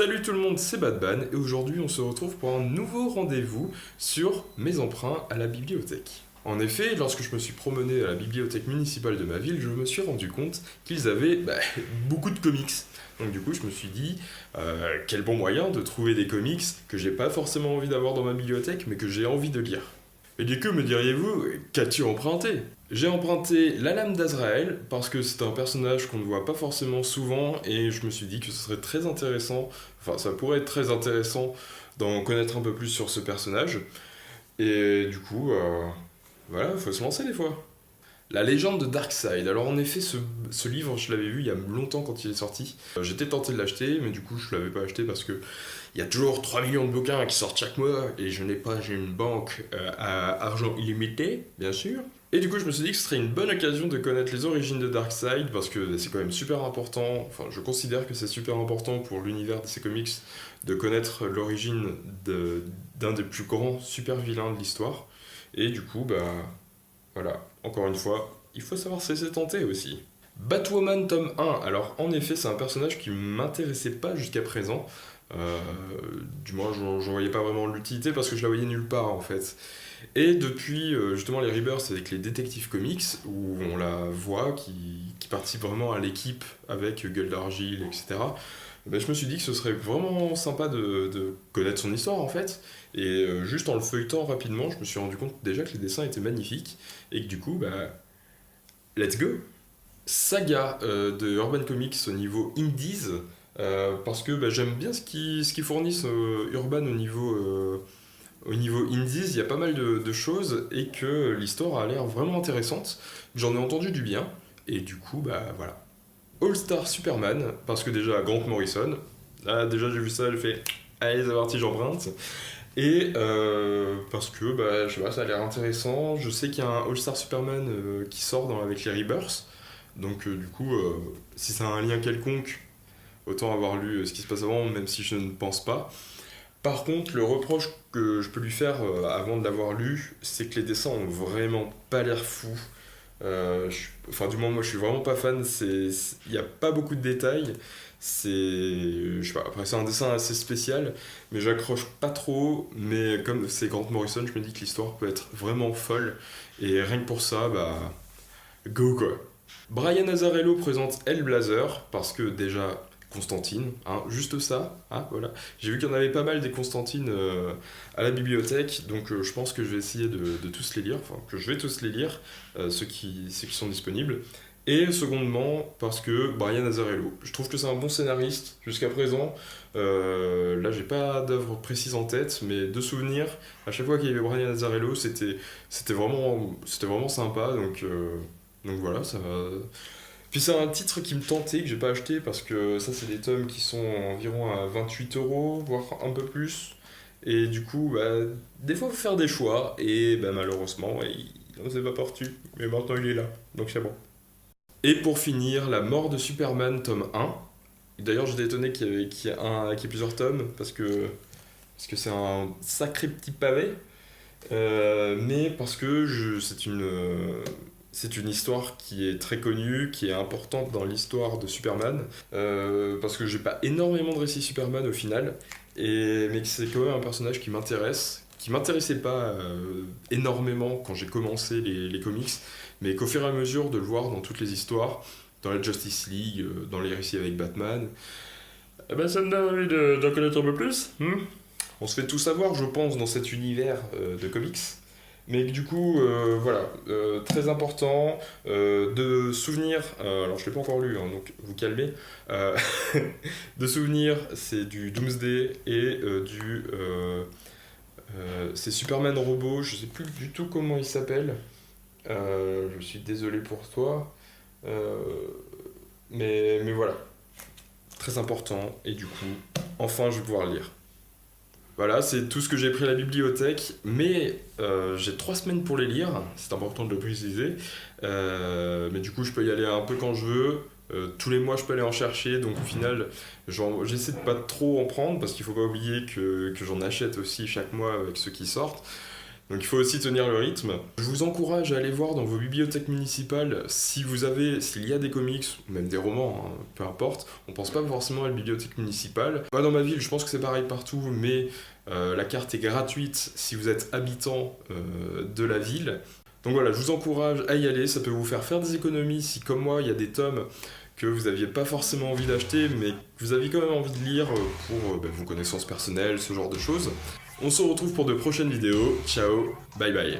Salut tout le monde, c'est Badban et aujourd'hui on se retrouve pour un nouveau rendez-vous sur mes emprunts à la bibliothèque. En effet, lorsque je me suis promené à la bibliothèque municipale de ma ville, je me suis rendu compte qu'ils avaient beaucoup de comics. Donc du coup je me suis dit, quel bon moyen de trouver des comics que j'ai pas forcément envie d'avoir dans ma bibliothèque mais que j'ai envie de lire. Et du coup, me diriez-vous, qu'as-tu emprunté? J'ai emprunté la lame d'Azraël parce que c'est un personnage qu'on ne voit pas forcément souvent et je me suis dit que ce serait très intéressant, enfin ça pourrait être très intéressant d'en connaître un peu plus sur ce personnage. Et du coup, voilà, faut se lancer des fois. La légende de Darkseid. Alors en effet, ce livre, je l'avais vu il y a longtemps quand il est sorti. J'étais tenté de l'acheter, mais du coup, je l'avais pas acheté parce que il y a toujours 3 millions de bouquins qui sortent chaque mois et je n'ai pas j'ai une banque à argent illimité, bien sûr. Et du coup, je me suis dit que ce serait une bonne occasion de connaître les origines de Darkseid parce que c'est quand même super important. Enfin, je considère que c'est super important pour l'univers de ces comics de connaître l'origine d'un des plus grands super vilains de l'histoire. Et du coup, voilà, encore une fois, il faut savoir se laisser tenter aussi. Batwoman tome 1, alors en effet c'est un personnage qui m'intéressait pas jusqu'à présent. Euh, du moins j'en voyais pas vraiment l'utilité parce que je la voyais nulle part en fait. Et depuis justement les Rebirths avec les Detective Comics où on la voit qui participe vraiment à l'équipe avec Gueule d'Argile, etc. Je me suis dit que ce serait vraiment sympa de connaître son histoire en fait. Et juste en le feuilletant rapidement, je me suis rendu compte déjà que les dessins étaient magnifiques et que du coup, let's go! Saga de Urban Comics au niveau Indies, parce que j'aime bien ce qu'ils fournissent Urban au niveau Indies, il y a pas mal de choses et que l'histoire a l'air vraiment intéressante. J'en ai entendu du bien et du coup, voilà. All Star Superman, parce que déjà Grant Morrison, déjà j'ai vu ça, j'ai fait allez, c'est parti, j'emprunte. Et parce que je sais pas, ça a l'air intéressant. Je sais qu'il y a un All Star Superman qui sort avec les Rebirths. Donc du coup, si ça a un lien quelconque, autant avoir lu ce qui se passe avant, même si je ne pense pas. Par contre, le reproche que je peux lui faire avant de l'avoir lu, c'est que les dessins ont vraiment pas l'air fous. Enfin, du moins, moi je suis vraiment pas fan. Il n'y a pas beaucoup de détails. Je sais pas, après, c'est un dessin assez spécial, mais j'accroche pas trop. Mais comme c'est Grant Morrison, je me dis que l'histoire peut être vraiment folle. Et rien que pour ça, go quoi. Brian Azzarello présente Hellblazer, parce que déjà, Constantine, hein, juste ça, hein, voilà. J'ai vu qu'il y en avait pas mal des Constantines à la bibliothèque, donc je pense que je vais essayer de tous les lire, enfin que je vais tous les lire, ceux qui sont disponibles. Et secondement, parce que Brian Azzarello, je trouve que c'est un bon scénariste jusqu'à présent. Là, j'ai pas d'œuvre précise en tête, mais de souvenirs, à chaque fois qu'il y avait Brian Azzarello, c'était vraiment sympa, donc voilà, ça va. Puis c'est un titre qui me tentait, que j'ai pas acheté, parce que ça, c'est des tomes qui sont environ à 28 €, voire un peu plus. Et du coup, des fois, il faut faire des choix, et malheureusement, il n'en s'est pas porté. Mais maintenant, il est là, donc c'est bon. Et pour finir, La mort de Superman, tome 1. D'ailleurs, j'étais étonné qu'il y ait plusieurs tomes, parce que c'est un sacré petit pavé. Mais parce que c'est une histoire qui est très connue, qui est importante dans l'histoire de Superman, parce que j'ai pas énormément de récits Superman au final, mais que c'est quand même un personnage qui m'intéressait pas énormément quand j'ai commencé les comics, mais qu'au fur et à mesure de le voir dans toutes les histoires, dans la Justice League, dans les récits avec Batman, ça me donne envie d'en connaître un peu plus. On se fait tout savoir, je pense, dans cet univers de comics. Mais du coup, voilà, très important de souvenirs. Alors, je ne l'ai pas encore lu, hein, donc vous calmez. Euh, de souvenirs, c'est du Doomsday et c'est Superman Robot, je ne sais plus du tout comment il s'appelle. Je suis désolé pour toi. Euh, mais voilà, très important. Et du coup, enfin, je vais pouvoir le lire. Voilà, c'est tout ce que j'ai pris à la bibliothèque, mais j'ai 3 semaines pour les lire, c'est important de le préciser. Mais du coup, je peux y aller un peu quand je veux. Tous les mois, je peux aller en chercher, donc au final, j'essaie de pas trop en prendre parce qu'il faut pas oublier que j'en achète aussi chaque mois avec ceux qui sortent. Donc il faut aussi tenir le rythme. Je vous encourage à aller voir dans vos bibliothèques municipales s'il y a des comics, ou même des romans, hein, peu importe. On pense pas forcément à la bibliothèque municipale. Moi dans ma ville, je pense que c'est pareil partout, mais la carte est gratuite si vous êtes habitant de la ville. Donc voilà, je vous encourage à y aller, ça peut vous faire des économies si comme moi il y a des tomes que vous n'aviez pas forcément envie d'acheter, mais que vous aviez quand même envie de lire pour vos connaissances personnelles, ce genre de choses. On se retrouve pour de prochaines vidéos. Ciao, bye bye.